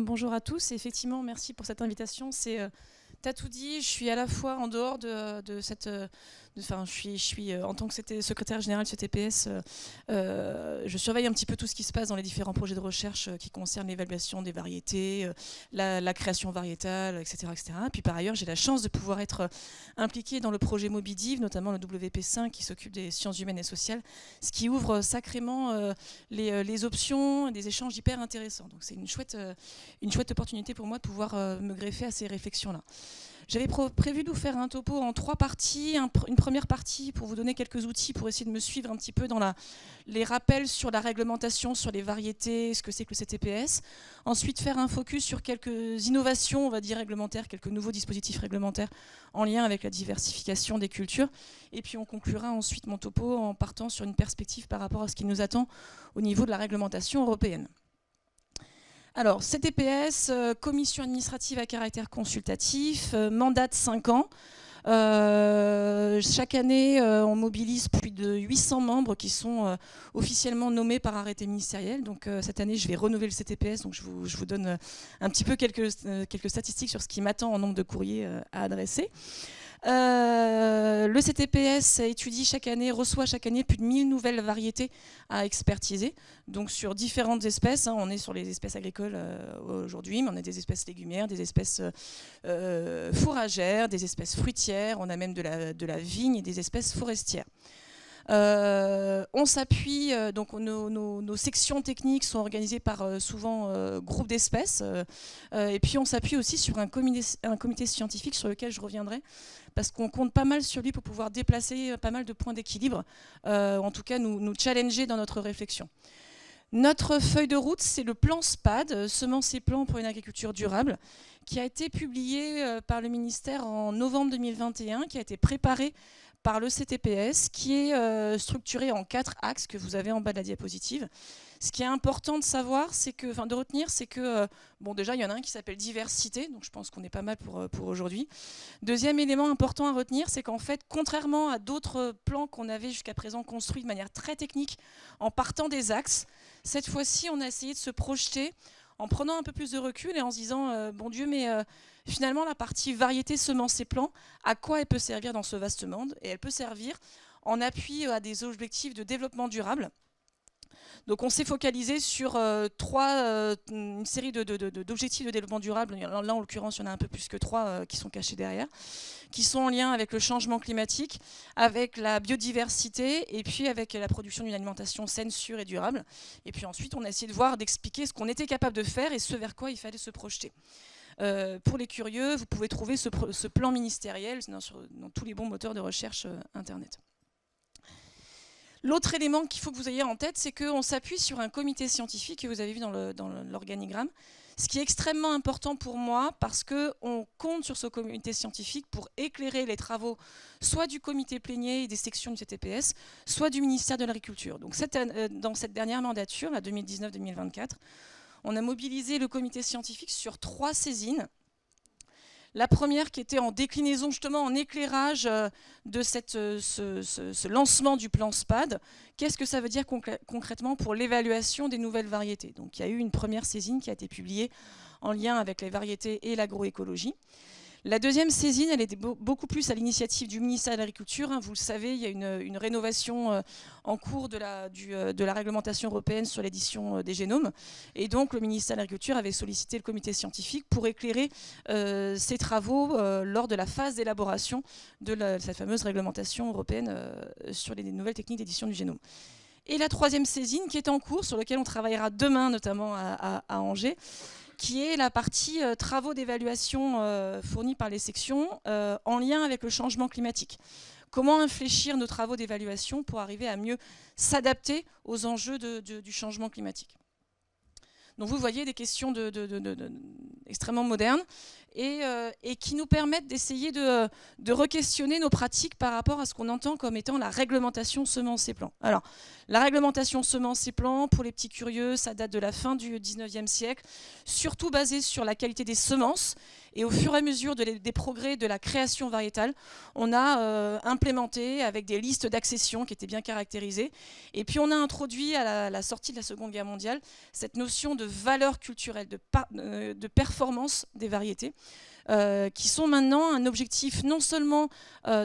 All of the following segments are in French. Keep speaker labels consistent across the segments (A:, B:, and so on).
A: Bonjour à tous, et effectivement merci pour cette invitation. T'as tout dit, je suis à la fois en dehors de cette... Enfin, je suis en tant que secrétaire général de ce TPS, je surveille un petit peu tout ce qui se passe dans les différents projets de recherche qui concernent l'évaluation des variétés, la création variétale, etc., etc. Puis par ailleurs, j'ai la chance de pouvoir être impliquée dans le projet Mobidiv, notamment le WP5 qui s'occupe des sciences humaines et sociales, ce qui ouvre sacrément les options, des échanges hyper intéressants. Donc c'est une chouette opportunité pour moi de pouvoir me greffer à ces réflexions-là. J'avais prévu de vous faire un topo en 3 parties. Une première partie pour vous donner quelques outils pour essayer de me suivre un petit peu dans les rappels sur la réglementation, sur les variétés, ce que c'est que le CTPS. Ensuite, faire un focus sur quelques innovations, on va dire réglementaires, quelques nouveaux dispositifs réglementaires en lien avec la diversification des cultures. Et puis on conclura ensuite mon topo en partant sur une perspective par rapport à ce qui nous attend au niveau de la réglementation européenne. Alors, CTPS, commission administrative à caractère consultatif, mandat de 5 ans. Chaque année, on mobilise plus de 800 membres qui sont officiellement nommés par arrêté ministériel. Donc cette année, je vais renouveler le CTPS. Donc je vous donne un petit peu quelques statistiques sur ce qui m'attend en nombre de courriers à adresser. Le CTPS reçoit chaque année plus de 1000 nouvelles variétés à expertiser, donc sur différentes espèces. On est sur les espèces agricoles aujourd'hui, mais on a des espèces légumières, des espèces fourragères, des espèces fruitières, on a même de la vigne et des espèces forestières. On s'appuie, donc nos sections techniques sont organisées par souvent groupes d'espèces, et puis on s'appuie aussi sur un comité scientifique sur lequel je reviendrai, parce qu'on compte pas mal sur lui pour pouvoir déplacer pas mal de points d'équilibre, en tout cas nous challenger dans notre réflexion. Notre feuille de route, c'est le plan SPAD, Semences et plants pour une agriculture durable, qui a été publié par le ministère en novembre 2021, qui a été préparé par le CTPS, qui est structuré en 4 axes que vous avez en bas de la diapositive. Ce qui est important de savoir, de retenir, c'est que, bon, déjà, il y en a un qui s'appelle diversité, donc je pense qu'on est pas mal pour aujourd'hui. Deuxième élément important à retenir, c'est qu'en fait, contrairement à d'autres plans qu'on avait jusqu'à présent construits de manière très technique, en partant des axes, cette fois-ci, on a essayé de se projeter en prenant un peu plus de recul et en se disant, bon Dieu, mais finalement, la partie variété, semences et plants, à quoi elle peut servir dans ce vaste monde? Et elle peut servir en appui à des objectifs de développement durable. Donc on s'est focalisé sur une série d'objectifs de développement durable. Là, en l'occurrence, il y en a un peu plus que 3 qui sont cachés derrière, qui sont en lien avec le changement climatique, avec la biodiversité et puis avec la production d'une alimentation saine, sûre et durable. Et puis ensuite, on a essayé de voir, d'expliquer ce qu'on était capable de faire et ce vers quoi il fallait se projeter. Pour les curieux, vous pouvez trouver ce plan ministériel dans tous les bons moteurs de recherche Internet. L'autre élément qu'il faut que vous ayez en tête, c'est qu'on s'appuie sur un comité scientifique que vous avez vu dans l'organigramme, ce qui est extrêmement important pour moi parce qu'on compte sur ce comité scientifique pour éclairer les travaux soit du comité plénier et des sections du CTPS, soit du ministère de l'Agriculture. Donc dans cette dernière mandature, la 2019-2024, on a mobilisé le comité scientifique sur 3 saisines. La première qui était en déclinaison, justement en éclairage de ce lancement du plan SPAD. Qu'est-ce que ça veut dire concrètement pour l'évaluation des nouvelles variétés? Donc il y a eu une première saisine qui a été publiée en lien avec les variétés et l'agroécologie. La deuxième saisine, elle était beaucoup plus à l'initiative du ministère de l'Agriculture. Vous le savez, il y a une rénovation en cours de la réglementation européenne sur l'édition des génomes. Et donc, le ministère de l'Agriculture avait sollicité le comité scientifique pour éclairer ses travaux lors de la phase d'élaboration de cette fameuse réglementation européenne sur les nouvelles techniques d'édition du génome. Et la troisième saisine qui est en cours, sur laquelle on travaillera demain, notamment à Angers, qui est la partie travaux d'évaluation fournis par les sections en lien avec le changement climatique. Comment infléchir nos travaux d'évaluation pour arriver à mieux s'adapter aux enjeux du changement climatique. Donc vous voyez des questions extrêmement modernes et qui nous permettent d'essayer de re-questionner nos pratiques par rapport à ce qu'on entend comme étant la réglementation semences et plants. Alors, la réglementation semences et plants, pour les petits curieux, ça date de la fin du 19e siècle, surtout basée sur la qualité des semences. Et au fur et à mesure des progrès de la création variétale, on a implémenté avec des listes d'accession qui étaient bien caractérisées. Et puis on a introduit à la sortie de la Seconde Guerre mondiale cette notion de valeur culturelle, de performance des variétés. Qui sont maintenant un objectif non seulement,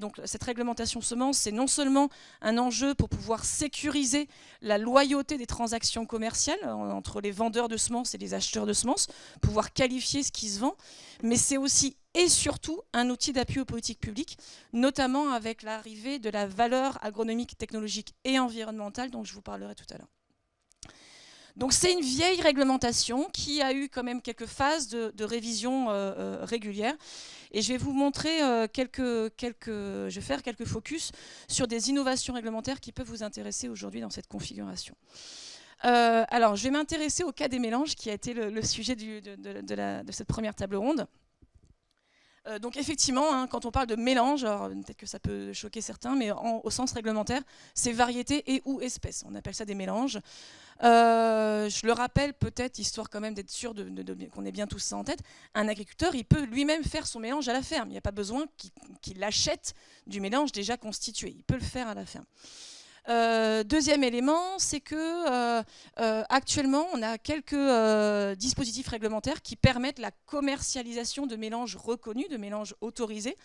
A: donc cette réglementation semences, c'est non seulement un enjeu pour pouvoir sécuriser la loyauté des transactions commerciales entre les vendeurs de semences et les acheteurs de semences, pouvoir qualifier ce qui se vend, mais c'est aussi et surtout un outil d'appui aux politiques publiques, notamment avec l'arrivée de la valeur agronomique, technologique et environnementale dont je vous parlerai tout à l'heure. Donc c'est une vieille réglementation qui a eu quand même quelques phases de révision régulière. Et je vais vous montrer je vais faire quelques focus sur des innovations réglementaires qui peuvent vous intéresser aujourd'hui dans cette configuration. Alors je vais m'intéresser au cas des mélanges qui a été le sujet de cette première table ronde. Donc effectivement, quand on parle de mélange, alors peut-être que ça peut choquer certains, mais au sens réglementaire, c'est variété et ou espèce. On appelle ça des mélanges. Je le rappelle peut-être, histoire quand même d'être sûr qu'on ait bien tous ça en tête, un agriculteur, il peut lui-même faire son mélange à la ferme. Il n'y a pas besoin qu'il achète du mélange déjà constitué. Il peut le faire à la ferme. Deuxième élément, c'est que actuellement, on a quelques dispositifs réglementaires qui permettent la commercialisation de mélanges reconnus, de mélanges autorisés.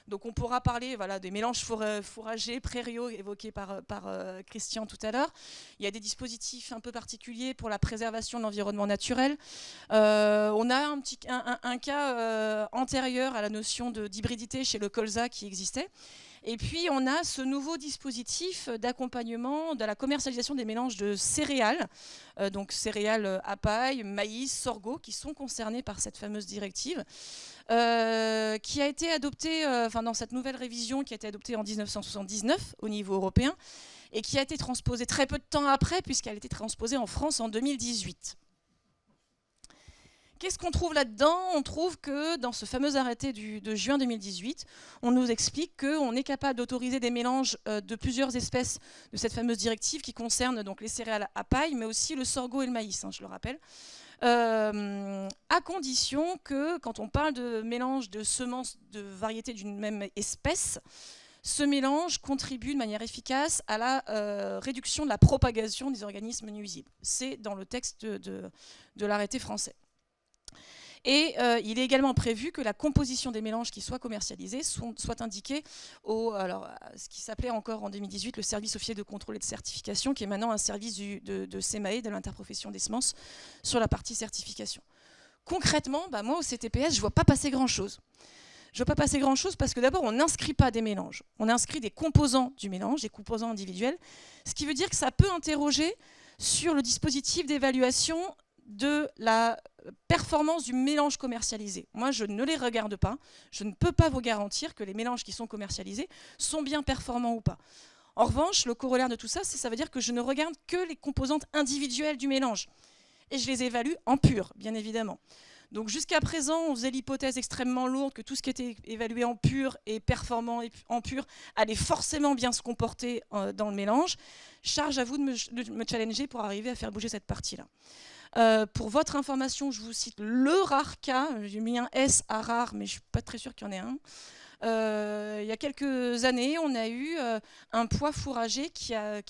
A: Donc on pourra parler des mélanges fourragers, prairiaux évoqués par Christian tout à l'heure. Il y a des dispositifs un peu particuliers pour la préservation de l'environnement naturel. On a un cas antérieur à la notion d'hybridité chez le colza qui existait. Et puis, on a ce nouveau dispositif d'accompagnement de la commercialisation des mélanges de céréales, donc céréales à paille, maïs, sorgho, qui sont concernés par cette fameuse directive, qui a été adoptée, dans cette nouvelle révision qui a été adoptée en 1979 au niveau européen, et qui a été transposée très peu de temps après, puisqu'elle a été transposée en France en 2018. Qu'est-ce qu'on trouve là-dedans? On trouve que dans ce fameux arrêté de juin 2018, on nous explique qu'on est capable d'autoriser des mélanges de plusieurs espèces de cette fameuse directive qui concerne donc les céréales à paille, mais aussi le sorgho et le maïs, je le rappelle, à condition que, quand on parle de mélange de semences de variétés d'une même espèce, ce mélange contribue de manière efficace à la réduction de la propagation des organismes nuisibles. C'est dans le texte de l'arrêté français. Et il est également prévu que la composition des mélanges qui soient commercialisés soit indiquée ce qui s'appelait encore en 2018 le service officiel de contrôle et de certification, qui est maintenant un service de CEMAE, de l'interprofession des semences, sur la partie certification. Concrètement, moi au CTPS, je ne vois pas passer grand-chose. Je ne vois pas passer grand-chose parce que d'abord, on n'inscrit pas des mélanges. On inscrit des composants du mélange, des composants individuels, ce qui veut dire que ça peut interroger sur le dispositif d'évaluation de la performance du mélange commercialisé. Moi, je ne les regarde pas. Je ne peux pas vous garantir que les mélanges qui sont commercialisés sont bien performants ou pas. En revanche, le corollaire de tout ça, ça veut dire que je ne regarde que les composantes individuelles du mélange. Et je les évalue en pur, bien évidemment. Donc jusqu'à présent, on faisait l'hypothèse extrêmement lourde que tout ce qui était évalué en pur et performant en pur allait forcément bien se comporter dans le mélange. Charge à vous de me challenger pour arriver à faire bouger cette partie-là. Pour votre information, je vous cite le rare cas. J'ai mis un S à rare, mais je ne suis pas très sûre qu'il y en ait un. Il y a quelques années, on a eu un pois fourragé qui a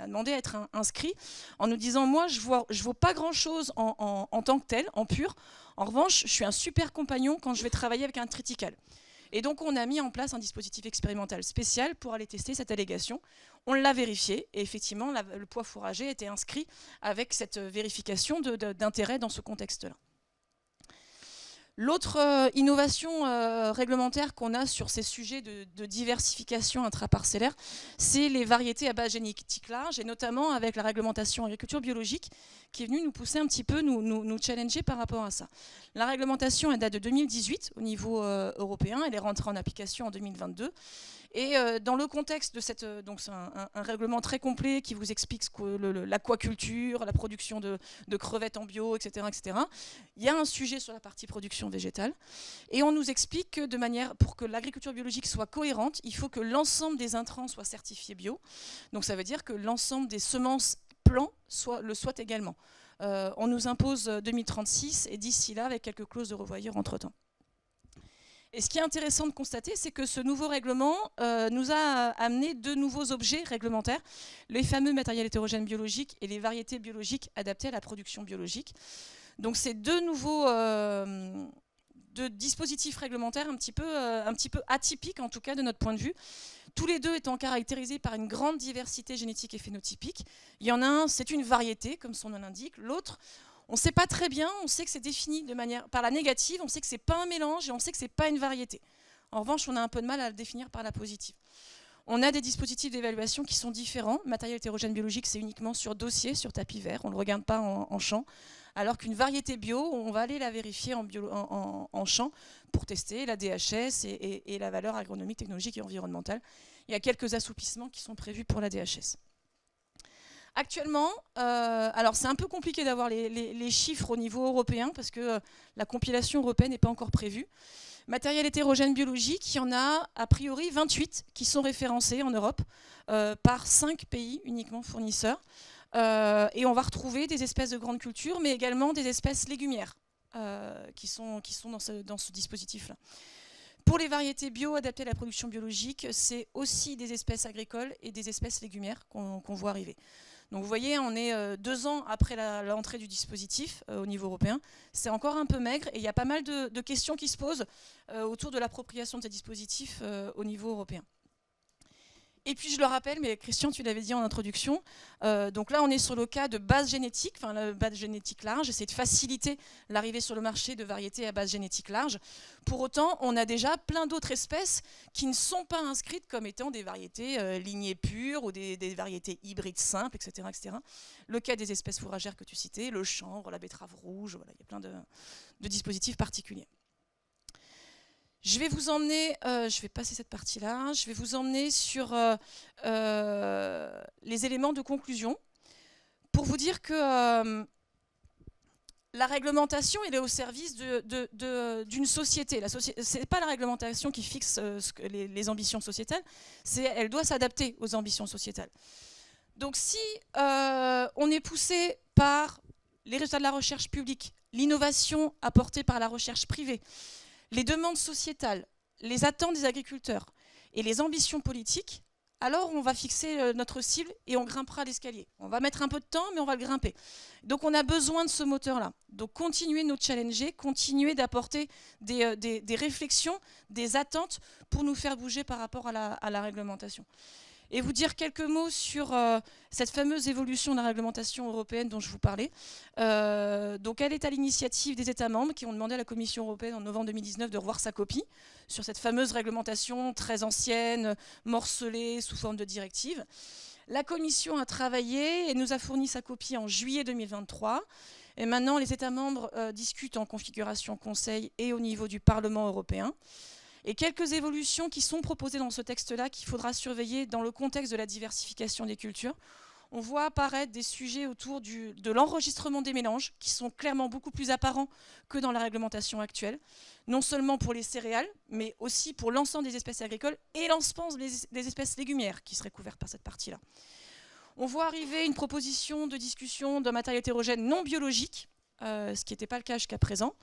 A: demandé à être inscrit en nous disant « Moi, je ne vaux pas grand-chose en tant que tel, en pur. En revanche, je suis un super compagnon quand je vais travailler avec un triticale. » Et donc, on a mis en place un dispositif expérimental spécial pour aller tester cette allégation. On l'a vérifié et effectivement, le pois fourragé était inscrit avec cette vérification d'intérêt dans ce contexte-là. L'autre innovation réglementaire qu'on a sur ces sujets de diversification intraparcellaire, c'est les variétés à base génétique large, et notamment avec la réglementation agriculture biologique qui est venue nous pousser un petit peu, nous challenger par rapport à ça. La réglementation, elle date de 2018 au niveau européen, elle est rentrée en application en 2022. Et dans le contexte de cette... donc c'est un règlement très complet qui vous explique l'aquaculture, la production de crevettes en bio, etc., etc. Il y a un sujet sur la partie production végétale. Et on nous explique que pour que l'agriculture biologique soit cohérente, il faut que l'ensemble des intrants soient certifiés bio. Donc ça veut dire que l'ensemble des semences plants le soient également. On nous impose 2036 et d'ici là, avec quelques clauses de revoyure entre-temps. Et ce qui est intéressant de constater, c'est que ce nouveau règlement nous a amené deux nouveaux objets réglementaires, les fameux matériels hétérogènes biologiques et les variétés biologiques adaptées à la production biologique. Donc c'est deux nouveaux dispositifs réglementaires un petit peu atypiques, en tout cas de notre point de vue, tous les deux étant caractérisés par une grande diversité génétique et phénotypique. Il y en a un, c'est une variété, comme son nom l'indique. L'autre, on ne sait pas très bien, on sait que c'est défini par la négative, on sait que ce n'est pas un mélange et on sait que ce n'est pas une variété. En revanche, on a un peu de mal à le définir par la positive. On a des dispositifs d'évaluation qui sont différents. Matériel hétérogène biologique, c'est uniquement sur dossier, sur tapis vert, on ne le regarde pas en champ. Alors qu'une variété bio, on va aller la vérifier en champ pour tester la DHS et la valeur agronomique, technologique et environnementale. Il y a quelques assouplissements qui sont prévus pour la DHS. Actuellement, alors c'est un peu compliqué d'avoir les chiffres au niveau européen parce que la compilation européenne n'est pas encore prévue. Matériel hétérogène biologique, il y en a a priori 28 qui sont référencés en Europe par 5 pays uniquement fournisseurs. Et on va retrouver des espèces de grandes cultures, mais également des espèces légumières qui sont dans ce dispositif-là. Pour les variétés bio adaptées à la production biologique, c'est aussi des espèces agricoles et des espèces légumières qu'on voit arriver. Donc vous voyez, on est 2 ans après l'entrée du dispositif au niveau européen. C'est encore un peu maigre et il y a pas mal de questions qui se posent autour de l'appropriation de ces dispositifs au niveau européen. Et puis je le rappelle, mais Christian, tu l'avais dit en introduction, donc là on est sur le cas de base génétique, enfin la base génétique large, c'est de faciliter l'arrivée sur le marché de variétés à base génétique large. Pour autant, on a déjà plein d'autres espèces qui ne sont pas inscrites comme étant des variétés lignées pures ou des variétés hybrides simples, etc., etc. Le cas des espèces fourragères que tu citais, le chanvre, la betterave rouge, voilà, il y a plein de dispositifs particuliers. Je vais vous emmener, je vais passer cette partie-là, je vais vous emmener sur les éléments de conclusion pour vous dire que la réglementation, elle est au service d'une société. Ce n'est pas la réglementation qui fixe les ambitions sociétales, elle doit s'adapter aux ambitions sociétales. Donc si on est poussé par les résultats de la recherche publique, l'innovation apportée par la recherche privée, les demandes sociétales, les attentes des agriculteurs et les ambitions politiques, alors on va fixer notre cible et on grimpera l'escalier. On va mettre un peu de temps, mais on va le grimper. Donc on a besoin de ce moteur-là. Donc continuer de nous challenger, continuer d'apporter des réflexions, des attentes pour nous faire bouger par rapport à la réglementation. Et vous dire quelques mots sur cette fameuse évolution de la réglementation européenne dont je vous parlais. Donc elle est à l'initiative des États membres qui ont demandé à la Commission européenne en novembre 2019 de revoir sa copie sur cette fameuse réglementation très ancienne, morcelée sous forme de directive. La Commission a travaillé et nous a fourni sa copie en juillet 2023. Et maintenant, les États membres discutent en configuration Conseil et au niveau du Parlement européen. Et quelques évolutions qui sont proposées dans ce texte-là qu'il faudra surveiller dans le contexte de la diversification des cultures. On voit apparaître des sujets autour de l'enregistrement des mélanges qui sont clairement beaucoup plus apparents que dans la réglementation actuelle, non seulement pour les céréales, mais aussi pour l'ensemble des espèces agricoles et l'ensemble des espèces légumières qui seraient couvertes par cette partie-là. On voit arriver une proposition de discussion d'un matériel hétérogène non biologique, ce qui n'était pas le cas jusqu'à présent.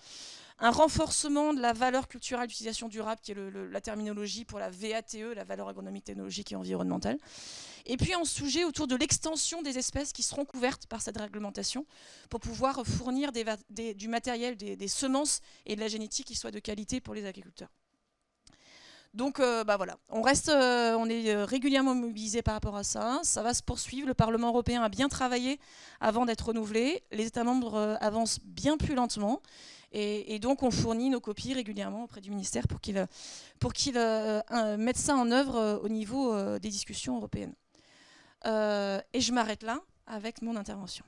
A: Un renforcement de la valeur culturelle d'utilisation durable, qui est la terminologie pour la VATE, la valeur agronomique, technologique et environnementale. Et puis un sujet autour de l'extension des espèces qui seront couvertes par cette réglementation pour pouvoir fournir du matériel, des semences et de la génétique qui soient de qualité pour les agriculteurs. Donc voilà, on est régulièrement mobilisé par rapport à ça. Ça va se poursuivre. Le Parlement européen a bien travaillé avant d'être renouvelé. Les États membres avancent bien plus lentement. Et donc, on fournit nos copies régulièrement auprès du ministère pour qu'il mette ça en œuvre au niveau des discussions européennes. Et je m'arrête là avec mon intervention.